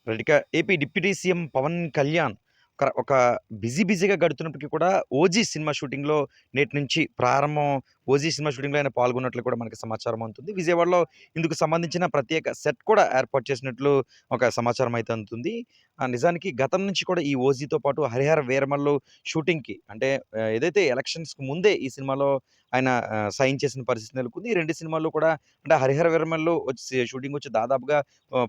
Right. ఇక AP deputy CM Pawan Kalyan ఒక బిజీగా గడుతున్నప్పటికీ కూడా 'ఓజీ' సినిమా షూటింగ్‌లో నేటి నుంచి ప్రారంభం. 'ఓజీ' సినిమా షూటింగ్‌లో ఆయన పాల్గొన్నట్లు కూడా మనకి సమాచారం అందుతుంది. విజయవాడలో ఇందుకు సంబంధించిన ప్రత్యేక సెట్ కూడా ఏర్పాటు చేసినట్లు ఒక సమాచారం అయితే అందుతుంది. నిజానికి గతం నుంచి కూడా ఈ 'ఓజీ'తో పాటు 'హరిహర వీరమల్లు' షూటింగ్‌కి అంటే ఏదైతే ఎలక్షన్స్‌కి ముందే ఈ సినిమాలో ఆయన సైన్ చేసిన పరిస్థితి నెలకొంది. ఈ 2 సినిమాల్లో కూడా అంటే 'హరిహర వీరమల్లు' షూటింగ్ వచ్చి దాదాపుగా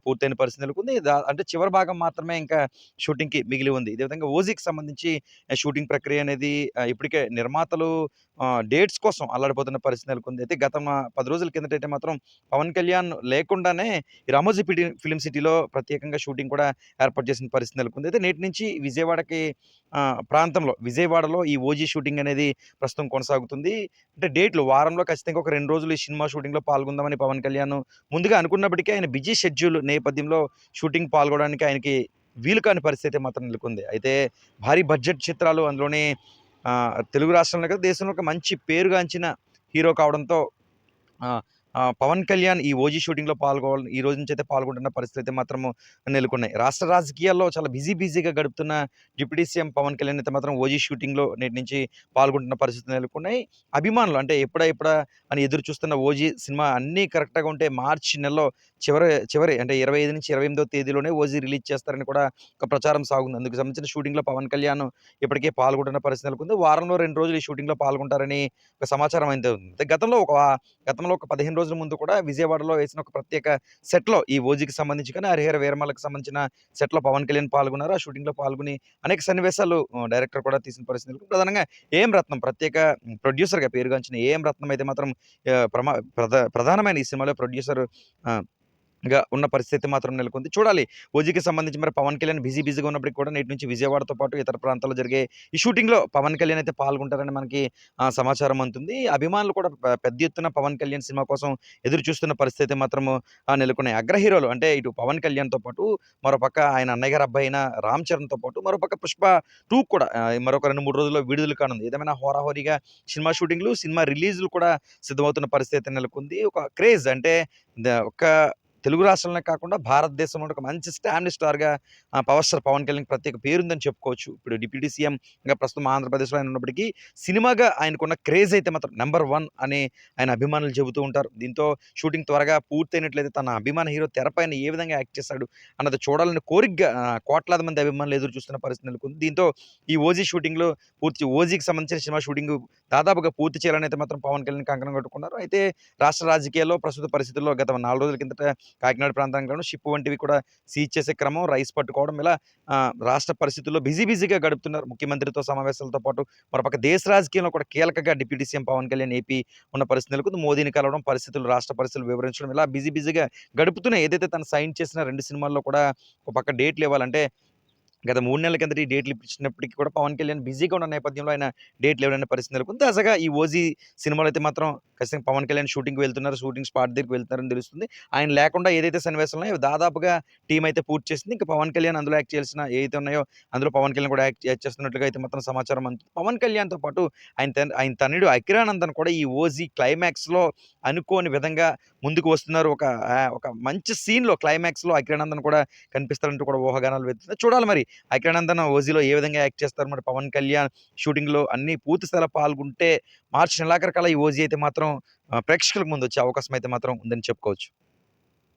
పూర్తయిన పరిస్థితి నెలకొంది. అంటే చివరి భాగం మాత్రమే ఇంకా షూటింగ్‌కి మిగిలి ఉంది. ఇదే విధంగా 'ఓజీ'కి సంబంధించి షూటింగ్ ప్రక్రియ అనేది ఇప్పటికే నిర్మాతలు డేట్స్ కోసం అల్లాడిపోతున్న పరిస్థితి నెలకొంది. అయితే గత 10 రోజుల కిందటైతే మాత్రం పవన్ కళ్యాణ్ లేకుండానే ఈ 'రామోజీ ఫిల్మ్ సిటీలో' ప్రత్యేకంగా షూటింగ్ కూడా ఏర్పాటు చేసిన పరిస్థితి నెలకొంది. అయితే నేటి నుంచి విజయవాడకి విజయవాడలో ఈ 'ఓజీ' షూటింగ్ అనేది ప్రస్తుతం కొనసాగుతుంది. అంటే డేట్‌లు వారంలో ఖచ్చితంగా ఒక 2 రోజులు ఈ సినిమా షూటింగ్‌లో పాల్గొందామని పవన్ కళ్యాణ్ ముందుగా అనుకున్నప్పటికీ ఆయన బిజీ షెడ్యూల్ నేపథ్యంలో షూటింగ్ పాల్గొనడానికి ఆయనకి వీలు కాని పరిస్థితి మాత్రం నెలకొంది. అయితే భారీ బడ్జెట్ చిత్రాలు అందులోని తెలుగు రాష్ట్రంలో కాదు దేశంలో ఒక మంచి పేరుగాంచిన హీరో కావడంతో ఆహ్, పవన్ కళ్యాణ్ ఈ 'ఓజీ' షూటింగ్‌లో పాల్గొవాలి ఈ రోజు నుంచి అయితే పాల్గొంటున్న పరిస్థితి అయితే మాత్రము నెలకొన్నాయి. రాష్ట్ర రాజకీయాల్లో చాలా బిజీగా గడుపుతున్న డిప్యూటీ సీఎం పవన్ కళ్యాణ్ అయితే మాత్రం 'ఓజీ' షూటింగ్‌లో నేటి నుంచి పాల్గొంటున్న పరిస్థితులు నెలకొన్నాయి. అభిమానులు అంటే ఎప్పుడా అని ఎదురు చూస్తున్న 'ఓజీ' సినిమా అన్నీ కరెక్ట్‌గా ఉంటే మార్చి నెలలో చివరి చివరి అంటే 25-28 తేదీలోనే 'ఓజీ' రిలీజ్ చేస్తారని కూడా ఒక ప్రచారం సాగుంది. అందుకు సంబంధించిన షూటింగ్‌లో పవన్ కళ్యాణ్ ఇప్పటికే పాల్గొంటున్న పరిస్థితి నెలకొంది. వారంలో 2 రోజులు ఈ షూటింగ్‌లో పాల్గొంటారని ఒక సమాచారం అయితే ఉంది. గతంలో ఒక 15 రోజుల ముందు కూడా విజయవాడలో వేసిన ఒక ప్రత్యేక సెట్‌లో ఈ 'ఓజీ'కి సంబంధించి కానీ, 'హరిహర వీరమల్ల'కి సంబంధించిన సెట్‌లో పవన్ కళ్యాణ్ పాల్గొన్నారు. ఆ షూటింగ్‌లో పాల్గొని అనేక సన్నివేశాలు డైరెక్టర్ కూడా తీసిన పరిస్థితి నెలకొంది. ప్రధానంగా ఏఎం రత్నం ప్రత్యేక ప్రొడ్యూసర్‌గా పేరుగాంచిన ఏఎం రత్నం అయితే మాత్రం ఆహ్, ప్రమా ప్రధా ప్రధానమైన ఈ సినిమాలో ప్రొడ్యూసర్ ఆహ్ ఉన్న పరిస్థితి మాత్రం నెలకొంది. చూడాలి 'ఓజీ'కి సంబంధించి మరి పవన్ కళ్యాణ్ బిజీగా ఉన్నప్పటికి కూడా నేటి నుంచి విజయవాడతో పాటు ఇతర ప్రాంతాల్లో జరిగే ఈ షూటింగ్‌లో పవన్ కళ్యాణ్ అయితే పాల్గొంటారని మనకి సమాచారం అందుతుంది. అభిమానులు కూడా పెద్ద ఎత్తున పవన్ కళ్యాణ్ సినిమా కోసం ఎదురు చూస్తున్న పరిస్థితి మాత్రము నెలకొన్నాయి. అగ్ర హీరోలు అంటే ఇటు పవన్ కళ్యాణ్‌తో పాటు మరోపక్క ఆయన అన్నయ్య గారి అబ్బాయి అయిన రామ్ చరణ్‌తో పాటు మరోపక్క 'పుష్ప 2' కూడా మరొక 2, 3 రోజుల్లో విడుదల కానుంది. ఏదేమైనా హోరాహోరీగా సినిమా షూటింగ్‌లు, సినిమా రిలీజ్‌లు కూడా సిద్ధమవుతున్న పరిస్థితి నెలకొంది. ఒక క్రేజ్ అంటే ఒక తెలుగు రాష్ట్రాలనే కాకుండా భారతదేశంలో ఒక మంచి స్టాండ్ స్టార్‌గా పవర్ స్టార్ పవన్ కళ్యాణ్‌కి ప్రత్యేక పేరుందని చెప్పుకోవచ్చు. ఇప్పుడు డిప్యూటీ సీఎంగా ప్రస్తుతం ఆంధ్రప్రదేశ్‌లో ఆయన ఉన్నప్పటికీ సినిమాగా ఆయనకున్న క్రేజ్ అయితే మాత్రం నంబర్ 1 అని ఆయన అభిమానులు చెబుతూ ఉంటారు. దీంతో షూటింగ్ త్వరగా పూర్తయినట్లయితే తన అభిమాన హీరో తెరపైన ఏ విధంగా యాక్ట్ చేస్తాడు అన్నది చూడాలని కోరికగా కోట్లాది మంది అభిమానులు ఎదురు చూస్తున్న పరిస్థితి నెలకొంది. దీంతో ఈ 'ఓజీ' షూటింగ్‌లో 'ఓజీ'కి సంబంధించిన సినిమా షూటింగ్ దాదాపుగా పూర్తి చేయాలని అయితే మాత్రం పవన్ కళ్యాణ్ కంకణం కట్టుకున్నారు. అయితే రాష్ట్ర రాజకీయాల్లో ప్రస్తుత పరిస్థితుల్లో గత 4 రోజుల కిందట కాకినాడ ప్రాంతానికిను షిప్ వంటివి కూడా సీజ్ చేసే క్రమం, రైస్ పట్టుకోవడం ఇలా రాష్ట్ర పరిస్థితుల్లో బిజీగా గడుపుతున్నారు. ముఖ్యమంత్రితో సమావేశాలతో పాటు మరోపక్క దేశ రాజకీయంలో కూడా కీలకంగా deputy CM Pawan Kalyan AP ఉన్న పరిస్థితి నెలకొంది. మోదీని కలవడం, రాష్ట్ర పరిస్థితులు వివరించడం ఇలా బిజీగా గడుపుతూనే ఏదైతే తను సైన్ చేసిన 2 సినిమాల్లో కూడా ఒక పక్క డేట్లు ఇవ్వాలంటే గత 3 నెలల కిందట ఈ డేట్లు ఇప్పించినప్పటికి కూడా పవన్ కళ్యాణ్ బిజీగా ఉన్న నేపథ్యంలో ఆయన డేట్లు ఇవ్వలేని పరిస్థితి నెలకొంది. తాజాగా ఈ 'ఓజీ' సినిమాలో అయితే మాత్రం ఖచ్చితంగా పవన్ కళ్యాణ్ షూటింగ్‌కి వెళ్తున్నారు. షూటింగ్ స్పాట్ దగ్గరికి వెళ్తున్నారని తెలుస్తుంది. ఆయన లేకుండా ఏదైతే సన్నివేశాలు ఉన్నాయో అవి దాదాపుగా టీమ్ అయితే పూర్తి చేసింది. ఇంకా పవన్ కళ్యాణ్ అందులో యాక్ట్ చేయాల్సిన ఏవైతే ఉన్నాయో అందులో పవన్ కళ్యాణ్ కూడా యాక్ట్ యాక్ట్ చేస్తున్నట్లుగా అయితే మాత్రం సమాచారం అందుతుంది. పవన్ కళ్యాణ్‌తో పాటు ఆయన తనయుడు అకిరానందన్ కూడా ఈ 'ఓజీ' క్లైమాక్స్‌లో అనుకోని విధంగా ముందుకు వస్తున్నారు. ఒక మంచి సీన్‌లో క్లైమాక్స్‌లో అకిరానందన్ కూడా కనిపిస్తారంటూ కూడా ఊహాగానాలు వెళ్తున్నాయి. చూడాలి మరి అకిరానందన్ 'ఓజీలో' ఏ విధంగా యాక్ట్ చేస్తారు? మరి పవన్ కళ్యాణ్ షూటింగ్‌లో అన్నీ పూర్తి స్థాయిలో పాల్గొంటే మార్చి నెలాఖరు కల్లా ఈ 'ఓజీ' అయితే మాత్రం ప్రేక్షకుల ముందొచ్చే అవకాశం అయితే మాత్రం ఉందని చెప్పుకోవచ్చు.